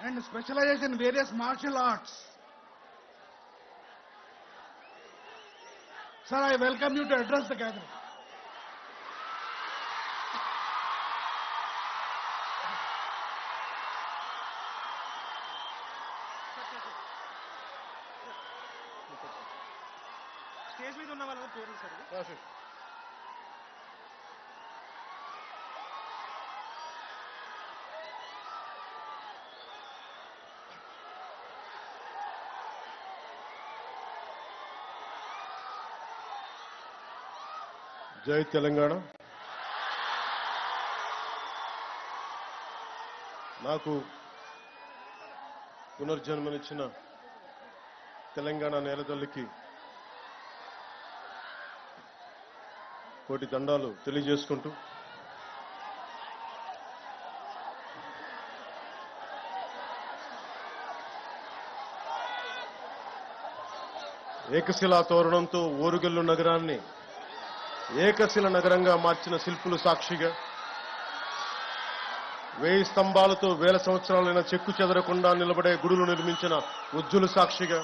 and specializes in various martial arts. Sir, I welcome you to address the gathering. Stage మీద ఉన్న వాళ్ళ పేర్లు sir. జై తెలంగాణ. నాకు పునర్జన్మనిచ్చిన తెలంగాణ నేలతల్లికి కోటి దండాలు తెలియజేసుకుంటూ ఏకశిలా తోరణంతో ఓరుగల్లు నగరాన్ని ఏకశిల నగరంగా మార్చిన శిల్పులు సాక్షిగా, 1000 స్తంభాలతో 1000 సంవత్సరాలైన చెక్కు చెదరకుండా నిలబడే గుడులు నిర్మించిన ఉజ్జులు సాక్షిగా,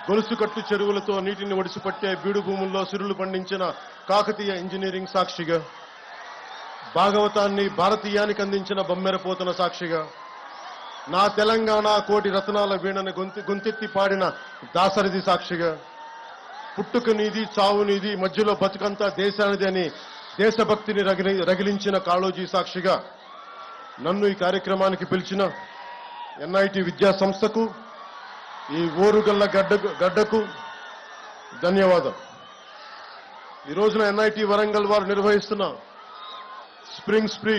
గొలుసుకట్టు చెరువులతో నీటిని ఒడిసిపట్టే బీడు భూముల్లో సిరులు పండించిన కాకతీయ ఇంజనీరింగ్ సాక్షిగా, భాగవతాన్ని భారతీయానికి అందించిన బమ్మెరపోతన సాక్షిగా, నా తెలంగాణ కోటి రత్నాల వీణని గొంతెత్తి పాడిన దాసరిది సాక్షిగా, పుట్టుక నీది చావు నీది మధ్యలో బతుకంతా దేశానిది అని దేశభక్తిని రగిలించిన కాళోజీ సాక్షిగా, నన్ను ఈ కార్యక్రమానికి పిలిచిన ఎన్ఐటి విద్యా సంస్థకు, ఈ ఓరుగల్ల గడ్డకు ధన్యవాదం. ఈ రోజున ఎన్ఐటి వరంగల్ వారు నిర్వహిస్తున్న స్ప్రింగ్ స్ప్రీ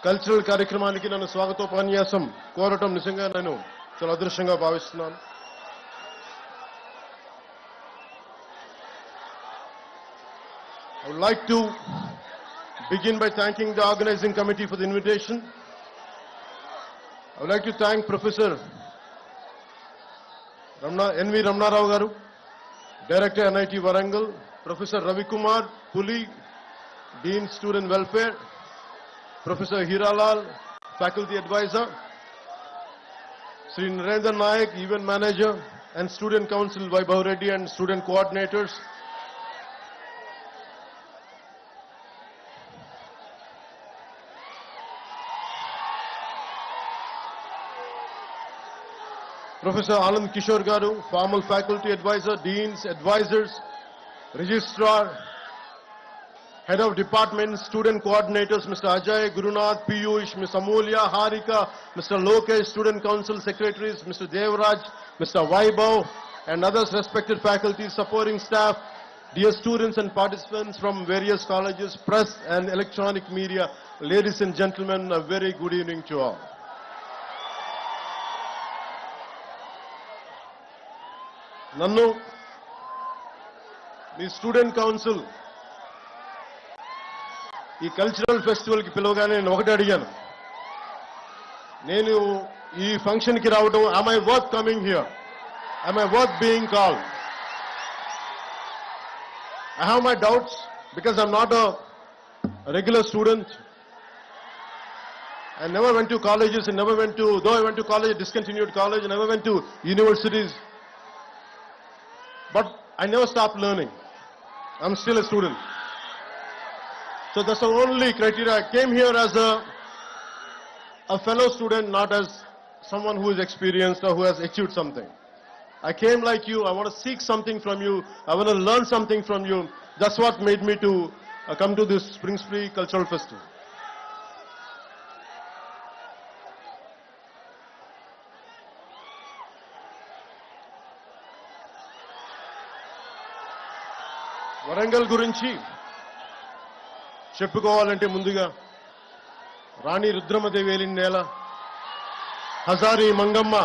కల్చరల్ కార్యక్రమానికి నన్ను స్వాగతోపన్యాసం కోరటం నిజంగా నేను చాలా అదృష్టంగా భావిస్తున్నాను. I would like to begin by thanking the organizing committee for the invitation. I would like to thank Professor N.V. Ramnarao Garu, Director NIT Warangal, Professor Ravi Kumar Puli, Dean Student Welfare, Professor Hiralal, Faculty Advisor, Sri Narendra Nayak, Event Manager, and Student Council Vaibhav Reddy and Student Coordinators, Professor Anand Kishore Garu, Formal Faculty Advisor, Deans, Advisors, Registrar, Head of Department, Student Coordinators, Mr. Ajay, Gurunath, Piyush, Ms. Amulya, Harika, Mr. Lokesh, Student Council Secretaries, Mr. Devraj, Mr. Vaibhav, and others respected faculty, supporting staff, dear students and participants from various colleges, press and electronic media, ladies and gentlemen, a very good evening to all. నన్ను మీ student council ఈ cultural ఫెస్టివల్కి పిలవగానే నేను ఒకటి అడిగాను, నేను ఈ ఫంక్షన్కి రావడం, am I worth coming here? Am I worth being called? I have my doubts because I'm not a regular student. I never went to colleges, though I went to college, discontinued college, I never went to universities. But I never stopped learning. I'm still a student. So that's the only criteria. I came here as a fellow student, not as someone who is experienced or who has achieved something. I came like you. I want to seek something from you. I want to learn something from you. That's what made me to come to this Spring Spree Cultural Festival. Warangal గురించి చెప్పుకోవాలంటే ముందుగా రాణి రుద్రమదేవి ఏలిన నేల, హజారీ మంగమ్మ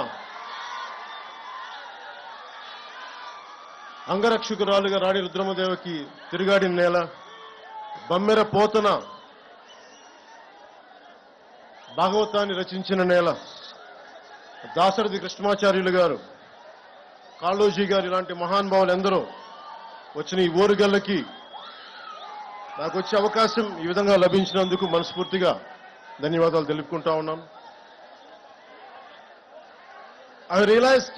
అంగరక్షకురాలుగా రాణి రుద్రమదేవికి తిరుగాడిన నేల, బమ్మెర పోతన భాగవతాన్ని రచించిన నేల, దాశరథి కృష్ణమాచార్యులు గారు, కాళోజీ గారు ఇలాంటి మహానుభావులు ఎందరో వచ్చిన ఈ ఓరుగల్లకి నాకు వచ్చే అవకాశం ఈ విధంగా లభించినందుకు మనస్ఫూర్తిగా ధన్యవాదాలు తెలుపుకుంటా ఉన్నాను. I realized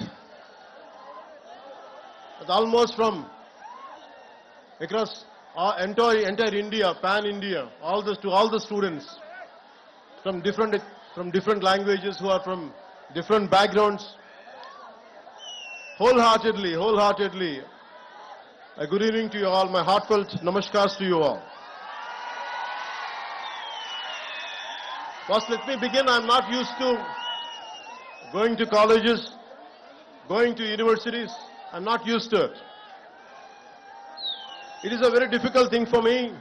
that almost from across entire India, pan-India, to all the students from different languages who are from different backgrounds, wholeheartedly, a good evening to you all. My heartfelt namaskars to you all. First, let me begin. I'm not used to going to colleges, going to universities. I'm not used to it. It is a very difficult thing for me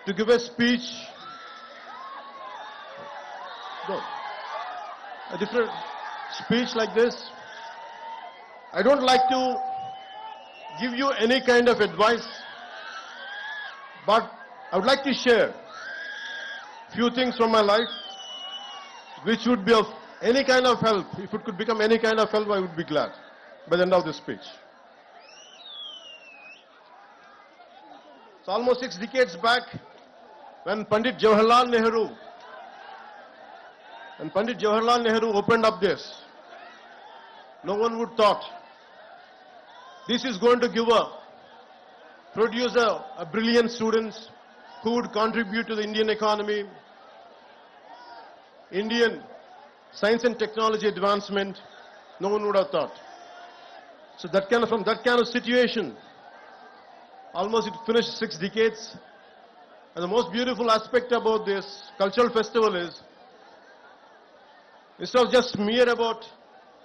to give a speech, a different speech like this. I don't like to give you any kind of advice, but I would like to share few things from my life which would be of any kind of help. If it could become any kind of help, I would be glad by the end of this speech. It's almost 6 decades back when Pandit Jawaharlal Nehru opened up this. No one would thought this is going to produce a brilliant students who would contribute to the Indian economy, Indian science and technology advancement. No one would have thought. So from that kind of situation, almost it finished 6 decades. And the most beautiful aspect about this cultural festival is, instead of just mere about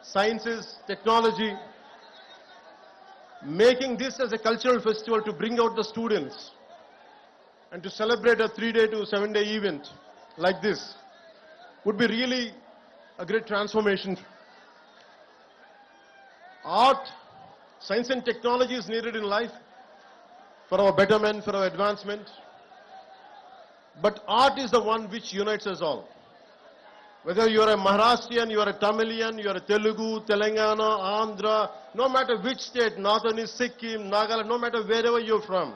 sciences, technology, making this as a cultural festival to bring out the students and to celebrate a 3-day to 7-day event like this would be really a great transformation. Art, science and technology is needed in life for our betterment, for our advancement. But art is the one which unites us all. Whether you are a Maharashtrian, you are a Tamilian, you are a Telugu, Telangana, Andhra, no matter which state, Northern is Sikkim, Nagaland, no matter wherever you're from,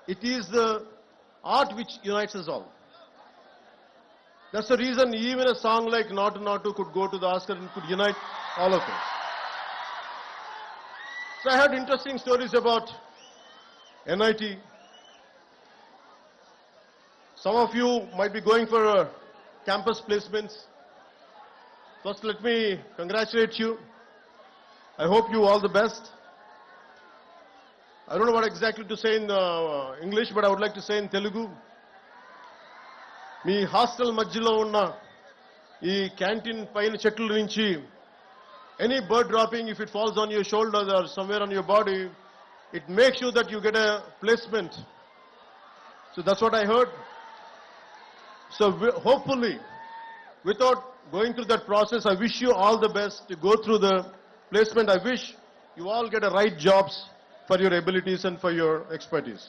it is the art which unites us all. That's the reason even a song like Natu Natu could go to the Oscar and could unite all of us. So I heard interesting stories about NIT. Some of you might be going for campus placements. First, let me congratulate you. I hope you all the best. I don't know what exactly to say in English, but I would like to say in Telugu. Me hostel మధ్యలో ఉన్న ఈ canteen పైన చెట్ల నుంచి any bird dropping, if it falls on your shoulder or somewhere on your body, it makes sure that you get a placement. So that's what I heard. So hopefully, without going through that process, I wish you all the best to go through the placement. I wish you all get the right jobs for your abilities and for your expertise.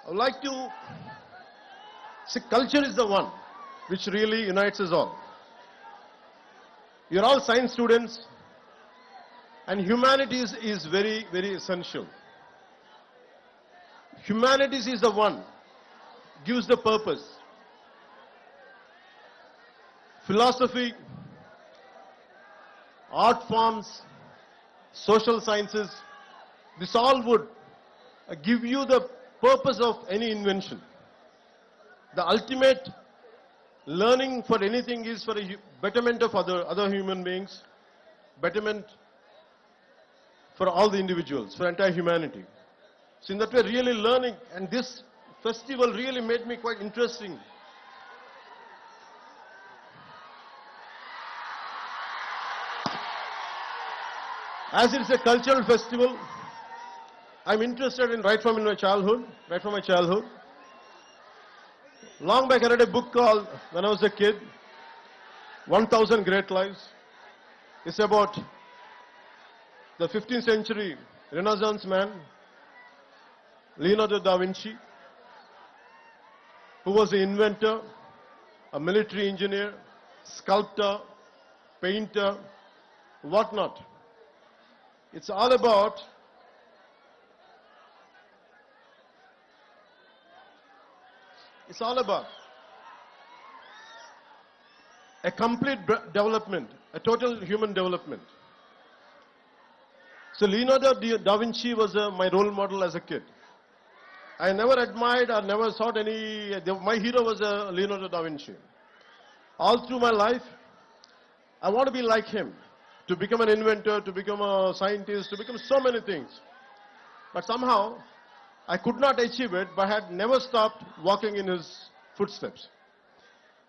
I would like to see, culture is the one which really unites us all. You're all science students, and humanities is very, very essential. Humanities is the one gives the purpose. Philosophy, art forms, social sciences, this all would give you the purpose of any invention. The ultimate learning for anything is for a betterment of other human beings, betterment for all the individuals, for entire humanity. So in that way, really learning, and this festival really made me quite interesting. As it is a cultural festival, I'm interested in right from my childhood. Long back I read a book called, when I was a kid, 1000 Great Lives. It's about the 15th century Renaissance man, Leonardo da Vinci, who was an inventor, a military engineer, sculptor, painter, whatnot. It's all about a complete development, a total human development. So Leonardo da Vinci was my role model as a kid. I never admired or never sought any, my hero was Leonardo da Vinci. All through my life, I want to be like him, to become an inventor, to become a scientist, to become so many things. But somehow, I could not achieve it, but had never stopped walking in his footsteps.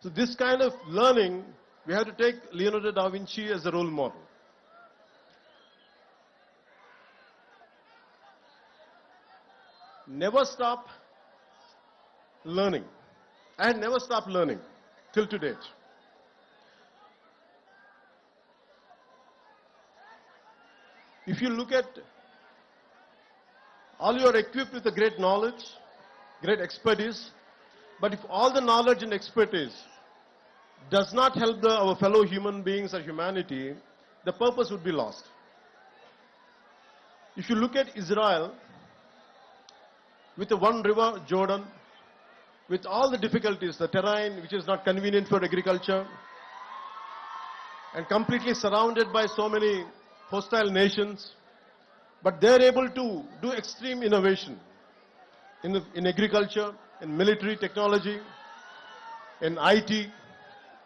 So this kind of learning, we have to take Leonardo da Vinci as a role model. Never stop learning. I had never stopped learning till to date. If you look at, all you are equipped with a great knowledge, great expertise, but if all the knowledge and expertise does not help our fellow human beings or humanity, the purpose would be lost. If you look at Israel, with the one river, Jordan, with all the difficulties, the terrain which is not convenient for agriculture, and completely surrounded by so many hostile nations, but they're able to do extreme innovation in agriculture, in military technology, in IT,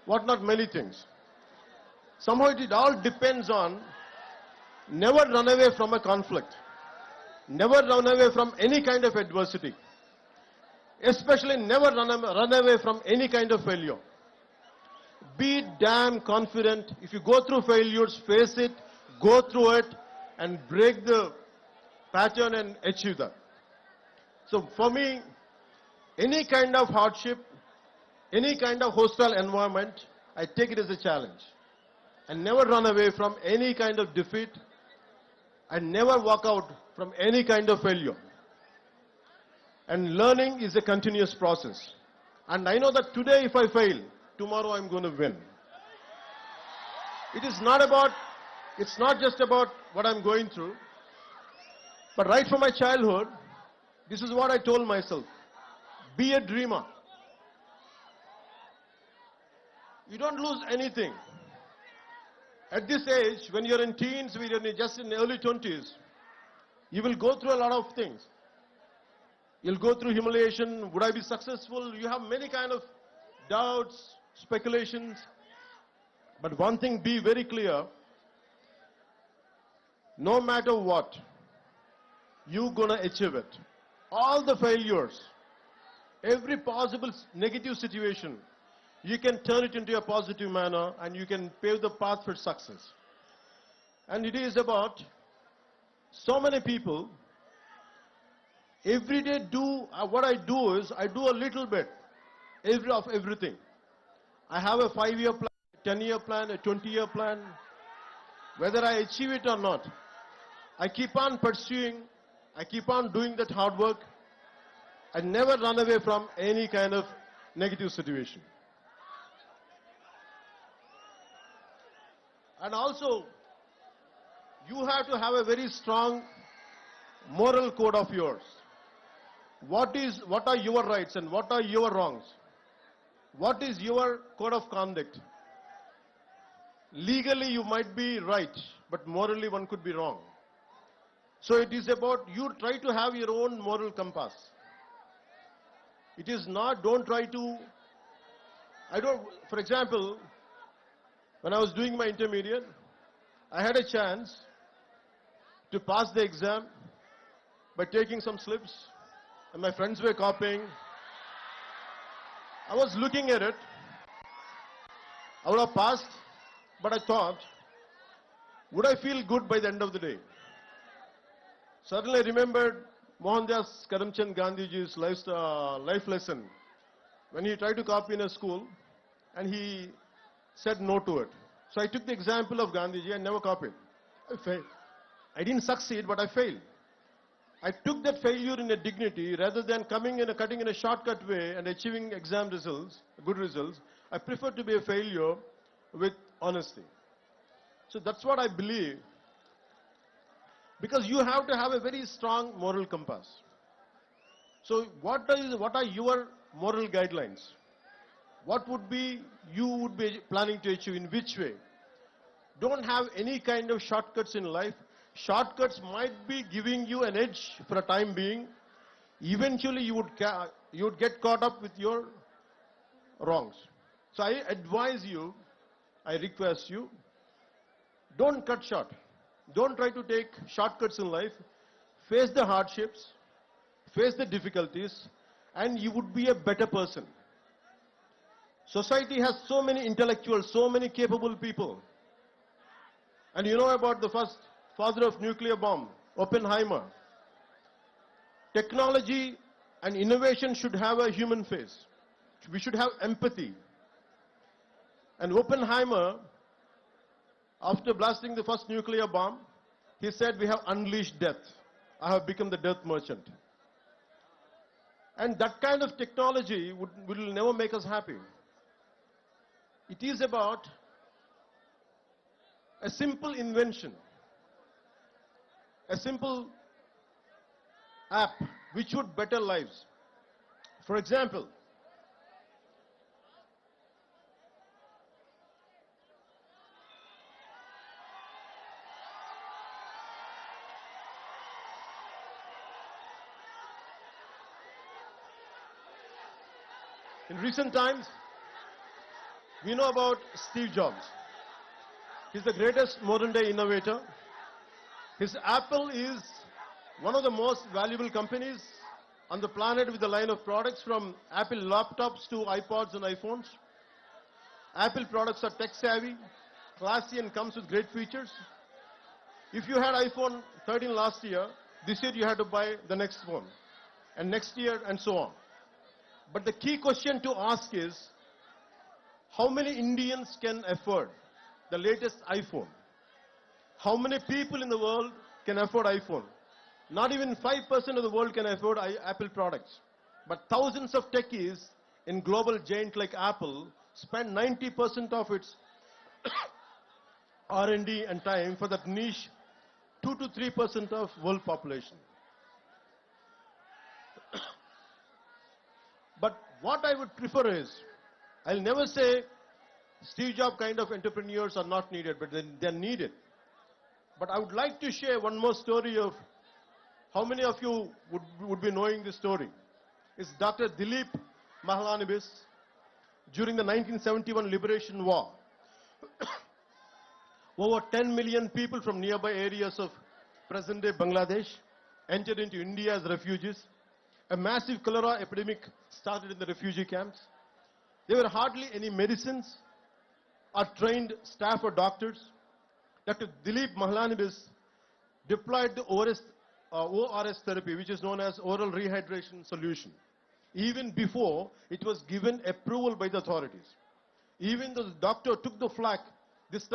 what not many things. Somehow it all depends on never run away from a conflict. Never run away from any kind of adversity. Especially never run away from any kind of failure. Be damn confident. If you go through failures, face it, go through it, and break the pattern and achieve that. So for me, any kind of hardship, any kind of hostile environment, I take it as a challenge. And never run away from any kind of defeat, and never walk out from any kind of failure. And learning is a continuous process. And I know that today if I fail, tomorrow I'm going to win. It's not just about what I'm going through, but right from my childhood, this is what I told myself. Be a dreamer. You don't lose anything. At this age, when you're in teens, when you're just in the early 20s, you will go through a lot of things. You'll go through humiliation. Would I be successful? You have many kind of doubts, speculations. But one thing, be very clear. No matter what, you're gonna achieve it. All the failures, every possible negative situation, you can turn it into a positive manner and you can pave the path for success. And it is about so many people, every day what I do is, I do a little bit of everything. I have a 5-year plan, a 10-year plan, a 20-year plan. Whether I achieve it or not, I keep on pursuing, I keep on doing that hard work. I never run away from any kind of negative situation. And also, you have to have a very strong moral code of yours. What are your rights and what are your wrongs? What is your code of conduct? Legally you might be right, but morally one could be wrong. So it is about you try to have your own moral compass. It is not, don't try to, for example, when I was doing my intermediate, I had a chance to pass the exam by taking some slips, and my friends were copying. I was looking at it. I would have passed, but I thought, would I feel good by the end of the day? Suddenly I remembered Mohandas Karamchand Gandhiji's life lesson when he tried to copy in a school and he said no to it. So I took the example of Gandhiji and never copied. I failed. I didn't succeed, but I failed. I took that failure in a dignity rather than cutting in a shortcut way and achieving exam results, good results. I prefer to be a failure with honesty. So that's what I believe. Because you have to have a very strong moral compass. So what are your moral guidelines? what would be you would be planning to achieve, in which way? Don't have any kind of shortcuts in life. Shortcuts might be giving you an edge for a time being. Eventually you would get caught up with your wrongs. So I advise you, I request you, don't cut short. Don't try to take shortcuts in life. Face the hardships, face the difficulties, and you would be a better person. Society has so many intellectuals, so many capable people. And you know about the first father of nuclear bomb, Oppenheimer. Technology and innovation should have a human face. We should have empathy. And Oppenheimer, after blasting the first nuclear bomb, he said, "We have unleashed death. I have become the death merchant." And that kind of technology will never make us happy. It is about a simple invention, a simple app which would better lives. For example, in recent times, we know about Steve Jobs. He's the greatest modern day innovator. His Apple is one of the most valuable companies on the planet, with a line of products from Apple laptops to iPods and iPhones. Apple products are tech savvy, classy, and comes with great features. If you had iPhone 13 last year, this year you had to buy the next one, and next year, and so on. But the key question to ask is, how many Indians can afford the latest iPhone? How many people in the world can afford iPhone? Not even 5% of the world can afford Apple products. But thousands of techies in global giant like Apple spend 90% of its R&D and time for that niche 2 to 3% of world population. But what I would prefer is, I'll never say Steve Jobs kind of entrepreneurs are not needed, but they're needed. But I would like to share one more story of how many of you would be knowing this story. It's Dr. Dilip Mahalanobis during the 1971 Liberation War. Over 10 million people from nearby areas of present-day Bangladesh entered into India as refugees. A massive cholera epidemic started in the refugee camps. There were hardly any medicines or trained staff or doctors. Dr. Dilip Mahalanobis deployed the ORS therapy, which is known as oral rehydration solution, even before it was given approval by the authorities. Even though the doctor took the flak, this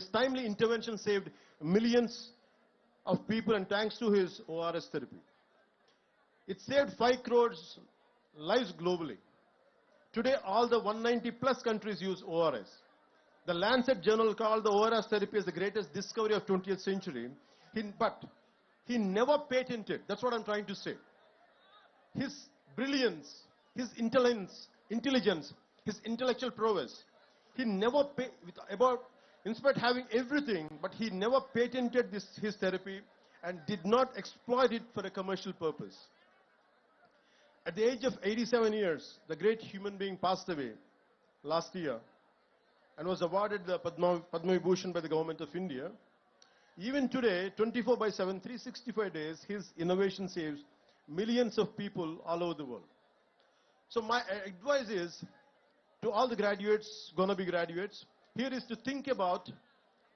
timely intervention saved millions of people, and thanks to his ORS therapy. It saved 5 crores lives globally. Today, all the 190 plus countries use ORS. The Lancet journal called the ORS therapy as the greatest discovery of 20th century. But he never patented. That's what I'm trying to say. His brilliance, his intelligence, his intellectual prowess. He never in spite of having everything, but he never patented his therapy and did not exploit it for a commercial purpose. At the age of 87 years, the great human being passed away last year and was awarded the Padma Vibhushan by the government of India. Even today, 24/7, 365 days, his innovation saves millions of people all over the world. So my advice is to all the graduates, gonna be graduates, here is to think about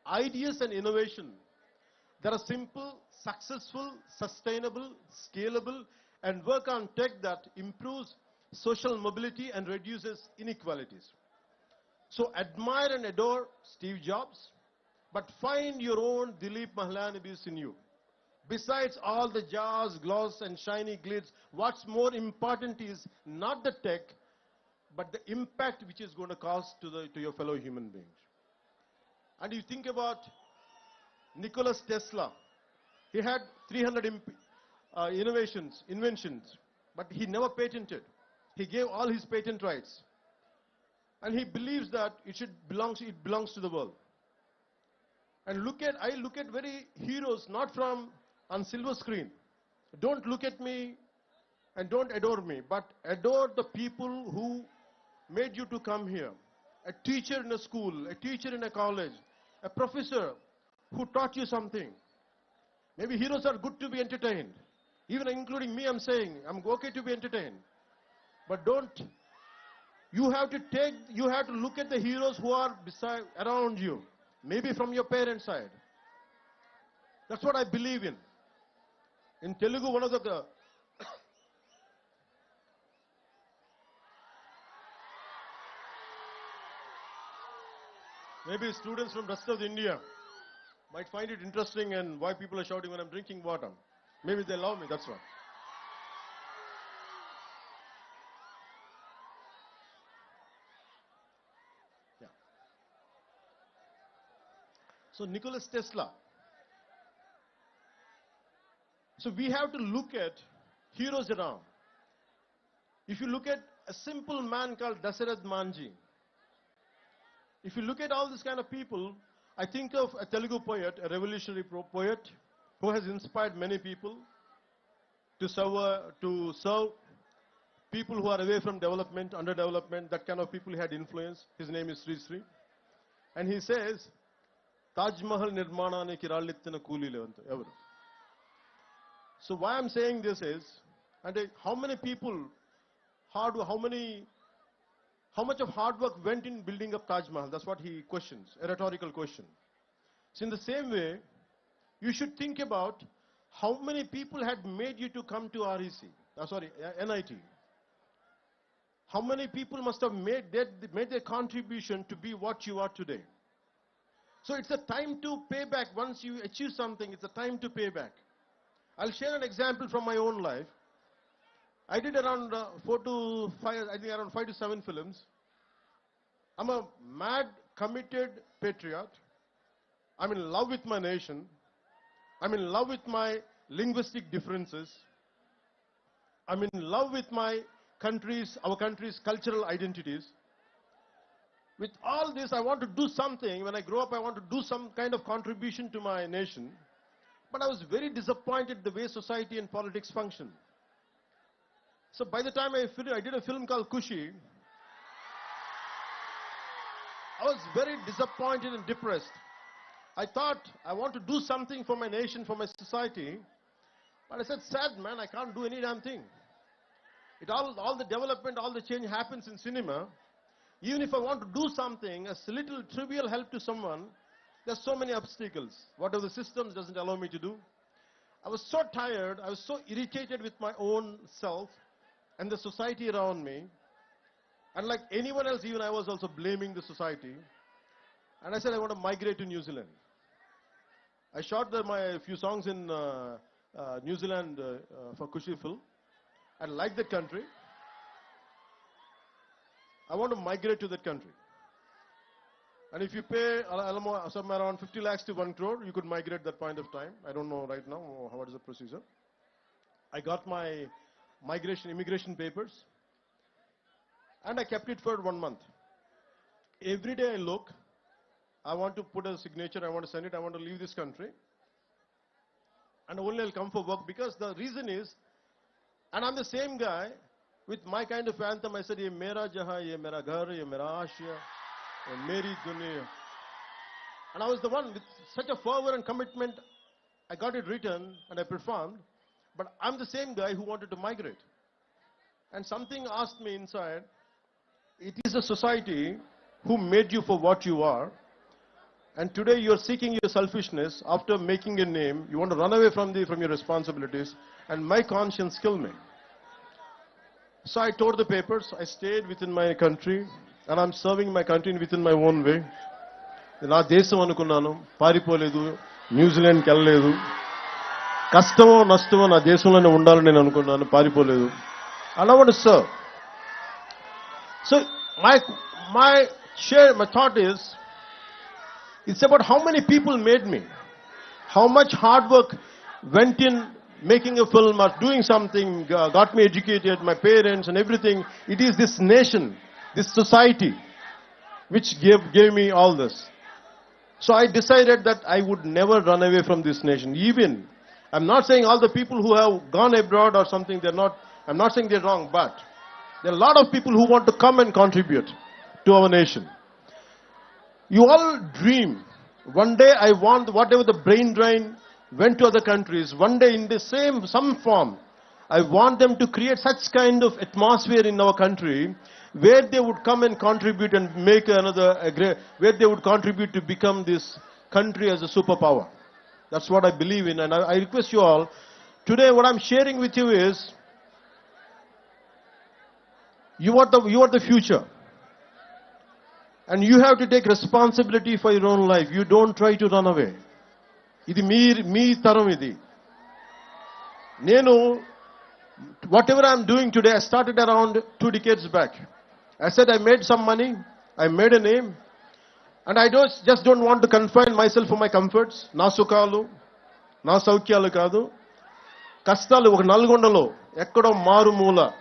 ideas and innovation that are simple, successful, sustainable, scalable, and work on tech that improves social mobility and reduces inequalities. So admire and adore Steve Jobs, but find your own Dilip Mahalanobis in you. Besides all the jazz, gloss, and shiny glitz, what's more important is not the tech, but the impact which is going to cause to your fellow human beings. And you think about Nikola Tesla. He had 300 inventions, but he never patented. He gave all his patent rights. and he believes that it belongs to the world. And I look at very heroes, not from on silver screen. Don't look at me and don't adore me, but adore the people who made you to come here. A teacher in a school, a teacher in a college, a professor who taught you something. Maybe heroes are good to be entertained. Even including me, I'm saying, I'm okay to be entertained. But you have to look at the heroes who are around you. Maybe from your parents' side. That's what I believe in. In Telugu, one of the maybe students from rest of India might find it interesting and why people are shouting when I'm drinking water. Maybe they love me, that's why. Yeah. So Nikola Tesla. So we have to look at heroes around. If you look at a simple man called Dasarath Manji, if you look at all these kind of people, I think of a Telugu poet, a revolutionary poet, who has inspired many people to serve people who are away from development, underdevelopment, that kind of people he had influence. His name is Sri Sri. And he says, Taj Mahal nirmananiki rallittina kooli levantu evaru. So why I'm saying this is, and how many people, how much of hard work went in building up Taj Mahal? That's what he questions, a rhetorical question. So in the same way, you should think about how many people had made you to come to NIT. How many people must have made their contribution to be what you are today. So it's a time to pay back. Once you achieve something, it's a time to pay back. I'll share an example from my own life. I did around 5 to 7 films. I'm a mad, committed patriot. I'm in love with my nation. I'm in love with my linguistic differences. I'm in love with our country's cultural identities. With all this, I want to do something. When I grow up, I want to do some kind of contribution to my nation. But I was very disappointed the way society and politics function. So by the time I did a film called Kushi, I was very disappointed and depressed. I thought I want to do something for my nation, for my society. But I said, sad man, I can't do any damn thing. All the development, all the change happens in cinema. Even if I want to do something, a little trivial help to someone, there's so many obstacles. Whatever the systems doesn't allow me to do. I was so tired, I was so irritated with my own self and the society around me. And like anyone else, even I was also blaming the society. And I said, I want to migrate to New Zealand. I shot my few songs in New Zealand for Kushi film. I like that country. I want to migrate to that country. And if you pay somewhere around 50 lakhs to 1 crore, you could migrate that point of time. I don't know right now what is the procedure. I got my immigration papers. And I kept it for 1 month. Every day I look, I want to put a signature, I want to send it, I want to leave this country. And only I'll come for work, because the reason is, and I'm the same guy, with my kind of anthem, I said, ye mera jahan, ye mera ghar, ye mera aashiya, ye meri dunya. And I was the one with such a fervor and commitment, I got it written and I performed. But I'm the same guy who wanted to migrate. And something asked me inside, it is a society who made you for what you are. And today you are seeking your selfishness. After making a name, you want to run away from your responsibilities. And my conscience killed me. So I tore the papers. I stayed within my country. And I'm serving my country within my own way. నా దేశం అనుకున్నాను, పారిపోలేదు, న్యూజిలాండ్కి వెళ్ళలేదు. కష్టమో నష్టమో నా దేశంలోనే ఉండాలని నేను అనుకున్నాను, పారిపోలేదు. And I want to serve. So my thought is, it's about how many people made me, how much hard work went in making a film or doing something, got me educated, my parents and everything. It is this nation, this society, which gave me all this. So I decided that I would never run away from this nation. Even, I'm not saying all the people who have gone abroad or something, I'm not saying they're wrong, but there are a lot of people who want to come and contribute to our nation. You all dream. One day I want whatever the brain drain went to other countries, one day in the some form, I want them to create such kind of atmosphere in our country where they would come and contribute and make where they would contribute to become this country as a superpower. That's what I believe in, and I request you all, today what I'm sharing with you is, you are the future. And you have to take responsibility for your own life. You don't try to run away. Idi me taram idi. Nenu, whatever I'm doing today, I started around 2 decades back. I said I made some money, I made a name, and I just don't want to confine myself for my comforts. Na sukalu, na saukyalu kadu. Kastalu oka Nalgondalo, ekkado maru moola,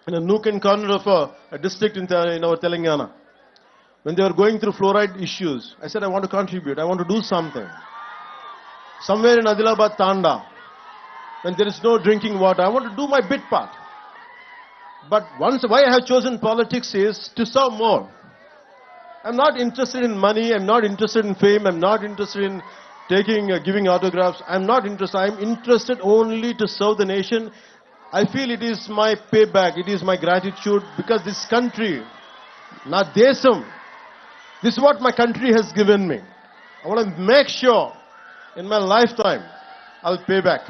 in a nook and corner of a district in our Telangana. When they were going through fluoride issues, I said I want to contribute, I want to do something. Somewhere in Adilabad, Tanda, when there is no drinking water, I want to do my bit part. But why I have chosen politics is to serve more. I'm not interested in money, I'm not interested in fame, I'm not interested in giving autographs, I'm not interested. I'm interested only to serve the nation. I feel it is my payback, it is my gratitude, because this country, na desam, this is what my country has given me. I want to make sure in my lifetime I'll pay back.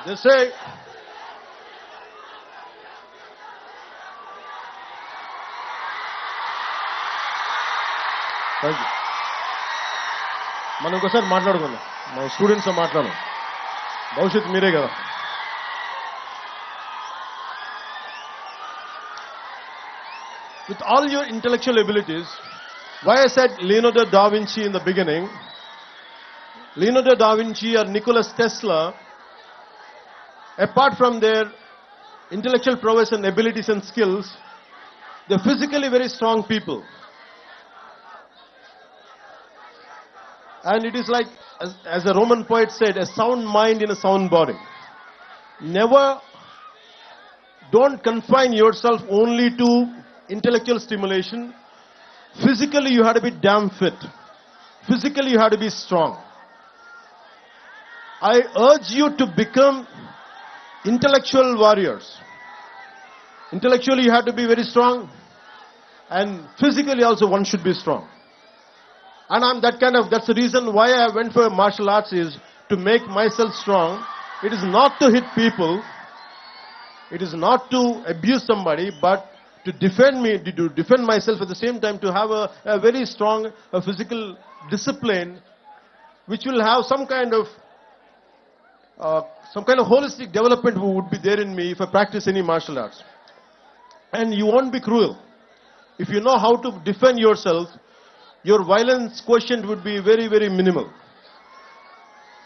They say, thank you. మనం ఇంకోసారి మాట్లాడుకుందాం, మన students మాట్లాడడం, భవిష్యత్తు మీరే కదా. With all your intellectual abilities, why I said Leonardo da Vinci in the beginning, Leonardo da Vinci or Nikola Tesla, apart from their intellectual prowess and abilities and skills, they're physically very strong people. And it is like, as a Roman poet said, a sound mind in a sound body. Don't confine yourself only to intellectual stimulation. Physically, you have to be damn fit. Physically, you have to be strong. I urge you to become intellectual warriors. Intellectually, you have to be very strong, and physically also one should be strong. And that's the reason why I went for martial arts, is to make myself strong. It is not to hit people, it is not to abuse somebody, but to defend myself at the same time, to have a very strong physical discipline, which will have some kind of holistic development would be there in me if I practice any martial arts. And you won't be cruel. If you know how to defend yourself, your violence quotient would be very, very minimal.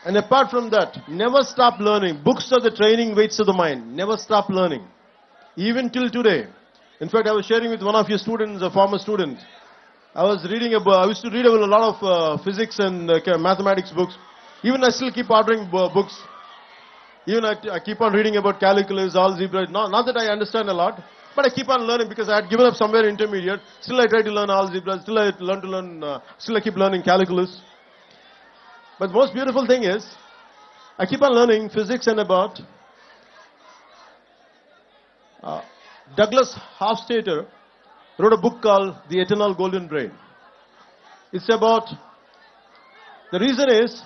And apart from that, never stop learning. Books are the training weights of the mind. Never stop learning. Even till today. In fact, I was sharing with one of your students, a former student. I used to read a lot of physics and mathematics books. Even I still keep ordering books. Even I keep on reading about calculus, algebra. Not that I understand a lot, but I keep on learning, because I had given up somewhere intermediate. Still I try to learn algebra. Still I keep learning calculus. But the most beautiful thing is, I keep on learning physics and about Douglas Hofstadter wrote a book called The Eternal Golden Brain. It's about, the reason is,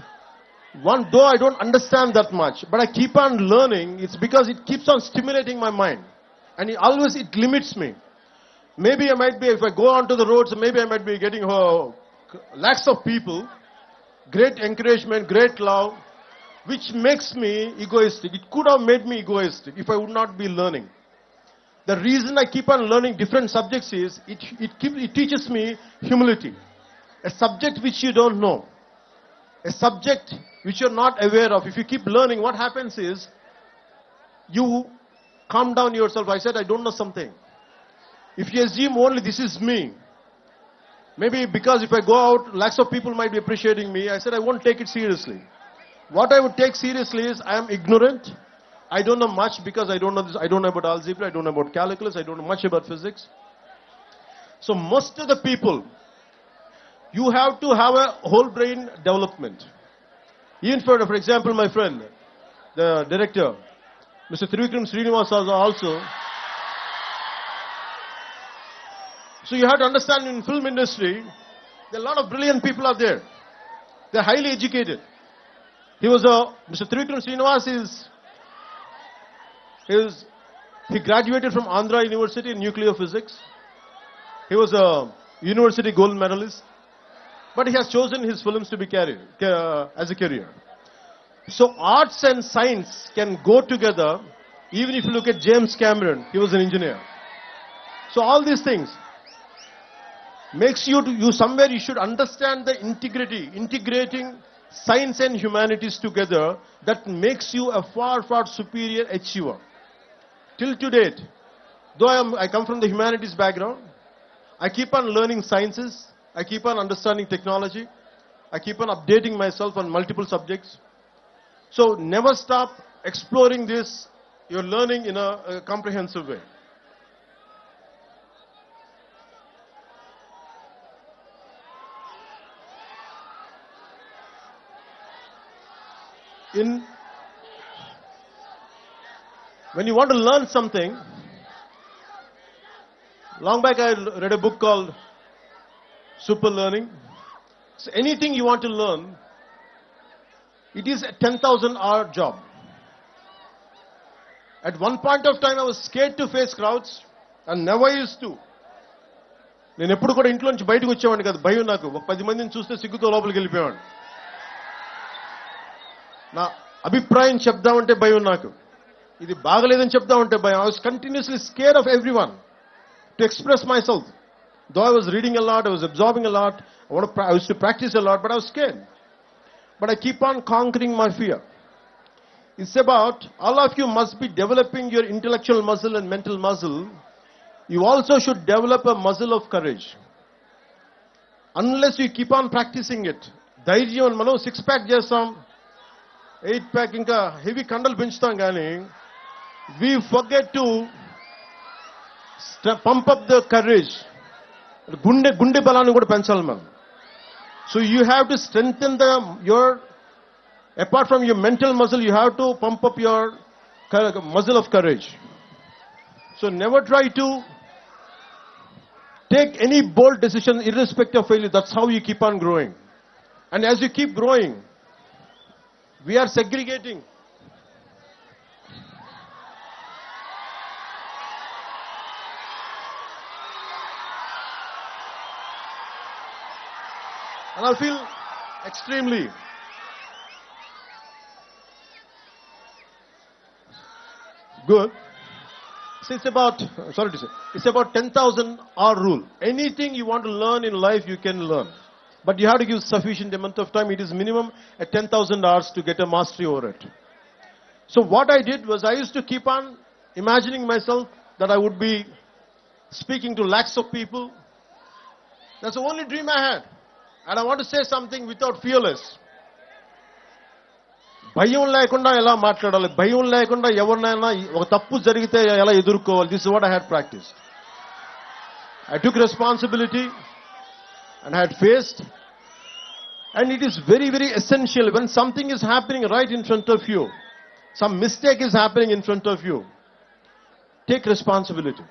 though I don't understand that much, but I keep on learning, it's because it keeps on stimulating my mind. And it limits me. Maybe I might be, if I go onto the roads, maybe I might be getting lakhs of people, great encouragement, great love, which makes me egoistic. It could have made me egoistic if I would not be learning. The reason I keep on learning different subjects is it teaches me humility. A subject which you don't know, a subject which you're not aware of, if you keep learning, what happens is you calm down yourself. I said, I don't know something. If you assume only this is me, maybe because if I go out, lakhs of people might be appreciating me, I said I won't take it seriously. What I would take seriously is I am ignorant. I don't know much because I don't know this. I don't know about algebra. I don't know about calculus. I don't know much about physics. So most of the people, you have to have a whole brain development. Even for example, my friend, the director, Mr. Trivikram Srinivasa also. So you have to understand, in film industry, there are a lot of brilliant people are there. They're highly educated. Mr. Trivikram Srinivas he graduated from Andhra University in nuclear physics. He was a university gold medalist. But he has chosen his films to be as a career. So arts and science can go together. Even if you look at James Cameron, he was an engineer. So all these things makes you somewhere you should understand the integrating science and humanities together. That makes you a far, far superior achiever. Till to date, though I come from the humanities background, I keep on learning sciences, I keep on understanding technology, I keep on updating myself on multiple subjects. So never stop exploring this, you're learning in a comprehensive way. When you want to learn something, long back I read a book called Super Learning. So anything you want to learn, it is a 10,000 hour job. At one point of time I was scared to face crowds and never used to. నేను ఎప్పుడు కూడా ఇంట్లో నుంచి బయటకు వచ్చేవాడిని కాదు, భయం నాకు. 10 మందిని చూస్తే సిగ్గుతో లోపలికి వెళ్ళిపోయేవాడిని. నా అభిప్రాయం చెప్దామంటే భయం నాకు. ఇది బాగలేదని చెప్దామంటే భయం. I was continuously scared of everyone to express myself. Though I was reading a lot, I was absorbing a lot, I used to practice a lot, but I was scared. But I keep on conquering my fear. It's about, all of you must be developing your intellectual muscle and mental muscle. You also should develop a muscle of courage. Unless you keep on practicing it. ధైర్యం మనం 6-pack చేస్తాం, 8-pack ఇంకా heavy కండలు పెంచుతాం కానీ we forget to pump up the courage. గుండె బలాన్ని కూడా పెంచాలి మనం. So you have to strengthen apart from your mental muscle, you have to pump up your muscle of courage. So never try to take any bold decision irrespective of failure. That's how you keep on growing. And as you keep growing, we are segregating. And I feel extremely good. So it's about 10,000 hour rule. Anything you want to learn in life, you can learn. But you have to give sufficient amount of time. It is minimum at 10,000 hours to get a mastery over it. So what I did was I used to keep on imagining myself that I would be speaking to lakhs of people. That's the only dream I had. And I want to say something without fearless. భయం లేకుండా ఎలా మాట్లాడాలి, భయం లేకుండా ఎవరినైనా ఒక తప్పు జరిగితే ఎలా ఎదుర్కోవాలి. This is what I had practiced. I took responsibility and I had faced. And it is very, very essential when something is happening right in front of you, some mistake is happening in front of you, take responsibility.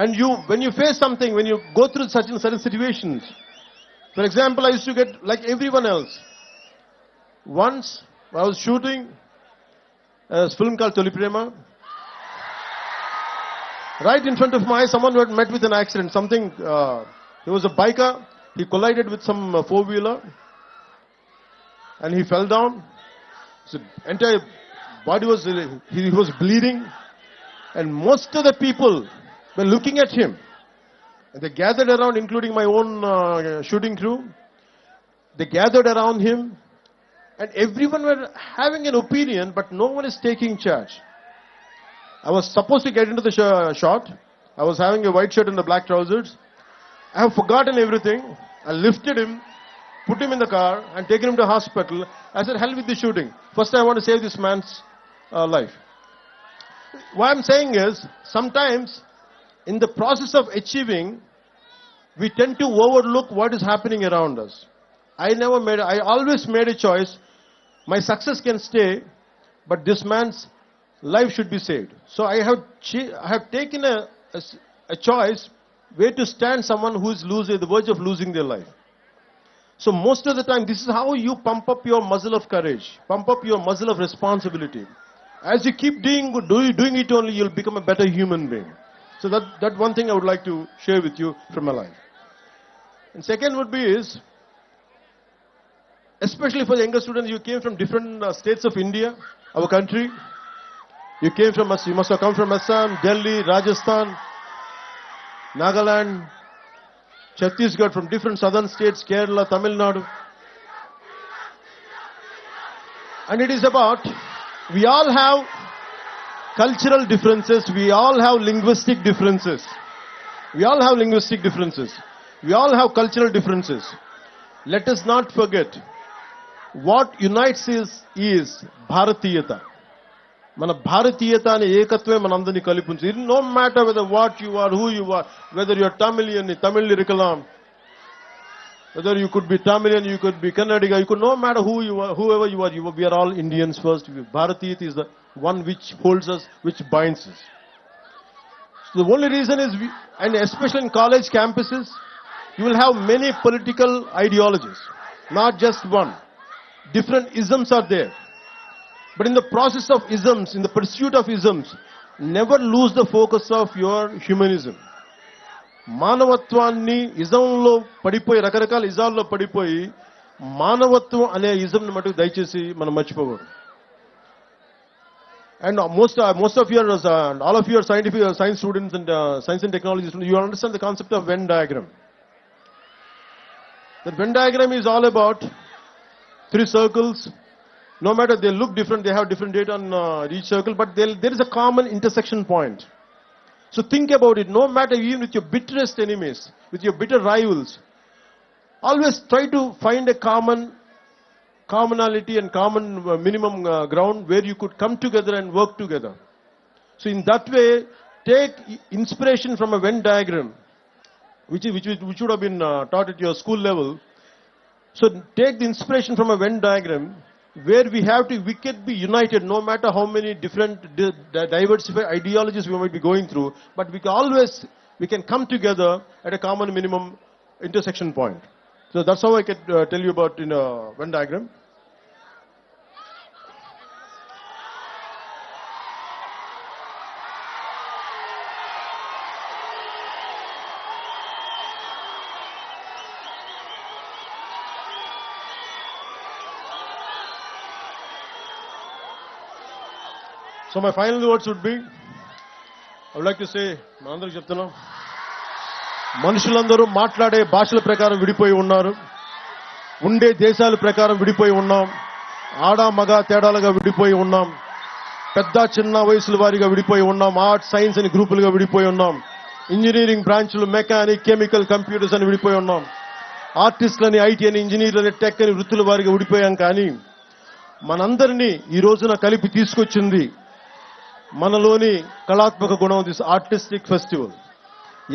And when you face something, when you go through certain situations, for example, I used to get like everyone else. Once I was shooting a film called Toli Prema. Right in front of my eyes, someone had met with an accident. He was a biker. He collided with some four-wheeler and he fell down. His entire body he was bleeding. And most of the people were looking at him. And they gathered around, including my own shooting crew. They gathered around him, and everyone were having an opinion, but no one is taking charge. I was supposed to get into the shot. I was having a white shirt and the black trousers. I have forgotten everything. I lifted him, put him in the car, and taken him to hospital. I said, hell with the shooting. First, I want to save this man's life. What I'm saying is, sometimes in the process of achieving, we tend to overlook what is happening around us. I always made a choice. My success can stay, but this man's life should be saved. So I have taken a choice where to stand someone who is at the verge of losing their life. So most of the time, this is how you pump up your muscle of courage, pump up your muscle of responsibility. As you keep doing it only, you'll become a better human being. So that one thing I would like to share with you from my life. And second would be is, especially for the younger students, you came from different states of India, our country. You must have come from Assam, Delhi, Rajasthan, Nagaland, Chhattisgarh, from different southern states, Kerala, Tamil Nadu. And it is about, we all have cultural differences, we all have linguistic differences. We all have linguistic differences. We all have cultural differences. Let us not forget, what unites us is Bharatiyata. Mana Bharatiyata ane ekatve manandani kalipunchu. No matter whether what you are, who you are, whether you are Tamilian, Tamil Irikalam, whether you could be Tamilian, you could be Kannadiga, no matter who you are, whoever you are, we are all Indians first. Bharatiyata is the one which holds us, which binds us. So the only reason is, and especially in college campuses, you will have many political ideologies, not just one. Different isms are there. But in the process of isms, in the pursuit of isms, never lose the focus of your humanism. Manavattvanni ismlo padipoi, rakarakala ismlo padipoi, Manavattvam ane ism ni matuku dayachesi manam marchipogodu. And most of your, all of your science students and science and technology students, you understand the concept of Venn diagram. The Venn diagram is all about three circles. No matter they look different, they have different data on each circle, but there is a common intersection point. So think about it. No matter, even with your bitterest enemies, with your bitter rivals, always try to find a commonality and common minimum ground where you could come together and work together. So in that way, take inspiration from a Venn diagram, which would have been taught at your school level. So take the inspiration from a Venn diagram where we can be united no matter how many different diversified ideologies we might be going through, but we can come together at a common minimum intersection point. So that's how I can tell you about in a Venn diagram. So my final words would be, I would like to say, మనందరికీ చెప్తున్నా, మనుషులందరూ మాట్లాడే భాషల ప్రకారం విడిపోయి ఉన్నారు, ఉండే దేశాల ప్రకారం విడిపోయి ఉన్నాం, ఆడ మగ తేడాలుగా విడిపోయి ఉన్నాం, పెద్ద చిన్న వయసుల వారిగా విడిపోయి ఉన్నాం, ఆర్ట్స్ సైన్స్ అని గ్రూపులుగా విడిపోయి ఉన్నాం, ఇంజనీరింగ్ బ్రాంచ్లు మెకానిక్ కెమికల్ కంప్యూటర్స్ అని విడిపోయి ఉన్నాం, ఆర్టిస్టులని ఐటీ అని ఇంజనీర్లని టెక్ అని వృత్తుల వారిగా విడిపోయాం. కానీ మనందరినీ ఈ రోజున కలిపి తీసుకొచ్చింది మనలోని కళాత్మక గుణం, దిస్ ఆర్టిస్టిక్ ఫెస్టివల్.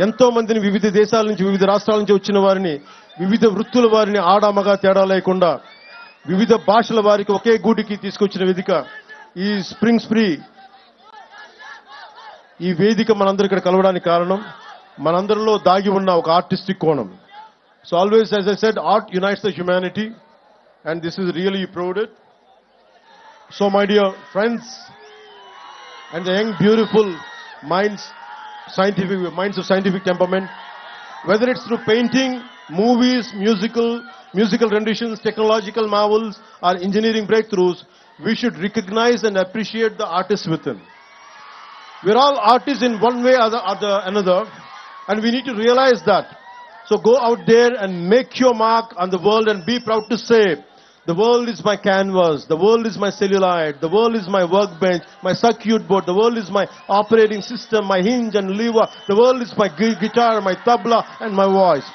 ఎంతో మందిని వివిధ దేశాల నుంచి, వివిధ రాష్ట్రాల నుంచి వచ్చిన వారిని, వివిధ వృత్తుల వారిని ఆడామగా తేడా లేకుండా వివిధ భాషల వారికి ఒకే గూటికి తీసుకొచ్చిన వేదిక ఈ స్ప్రింగ్ స్ప్రీ. ఈ వేదిక మనందరూ ఇక్కడ కలవడానికి కారణం మనందరిలో దాగి ఉన్న ఒక ఆర్టిస్టిక్ కోణం. So always, as I said, art unites the humanity, and this is really proved. So my dear friends and the young beautiful minds of scientific temperament, whether it's through painting, movies, musical renditions, technological marvels, or engineering breakthroughs, we should recognize and appreciate the artists within. We're all artists in one way or another, and we need to realize that. So go out there and make your mark on the world and be proud to say, the world is my canvas, the world is my cellulite, the world is my workbench, my circuit board, the world is my operating system, my hinge and lever, the world is my guitar, my tabla and my voice.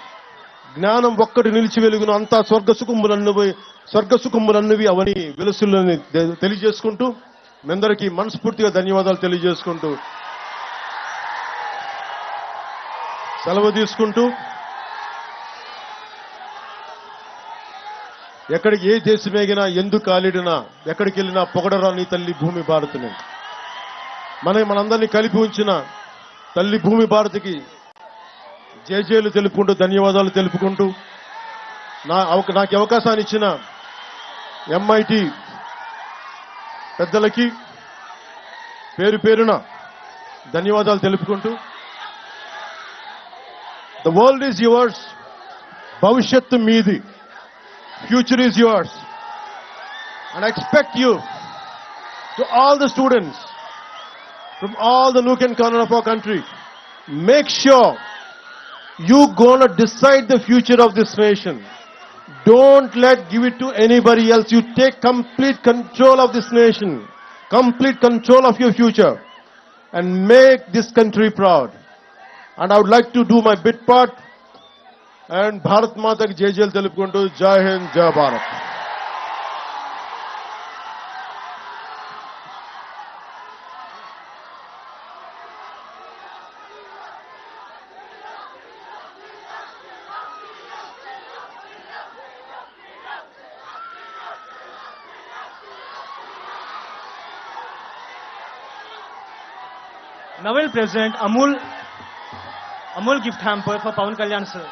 జ్ఞానం ఒక్కటి నిలిచి వెలుగును అంతా స్వర్గసుఖములన్నవి అవని వెలుసులని తెలియజేసుకుంటూ మీ అందరికీ మనస్ఫూర్తిగా ధన్యవాదాలు తెలియజేసుకుంటూ సెలవు తీసుకుంటూ ఎక్కడికి ఏ దేశమేగినా ఎందుకు కాలిడినా ఎక్కడికి వెళ్ళినా పొగడరా నీ తల్లి భూమి భారతిని మనందరినీ కలిపి ఉంచిన తల్లి భూమి భారతికి జేజేలు తెలుపుకుంటూ ధన్యవాదాలు తెలుపుకుంటూ నాకు అవకాశాన్ని ఇచ్చిన MIT పెద్దలకి పేరు పేరున ధన్యవాదాలు తెలుపుకుంటూ ద వరల్డ్ ఈజ్ యువర్స్, భవిష్యత్తు మీది, future is yours, and I expect you, to all the students from all the nook and corner of our country, make sure you gonna decide the future of this nation. Don't give it to anybody else. You take complete control of this nation, complete control of your future, and make this country proud. And I would like to do my bit part. And Bharat మాతకి జేజేలు తెలుపుకుంటూ జై హింద్ జై Bharat. Now we'll present Amul gift hamper for Pawan Kalyan sir.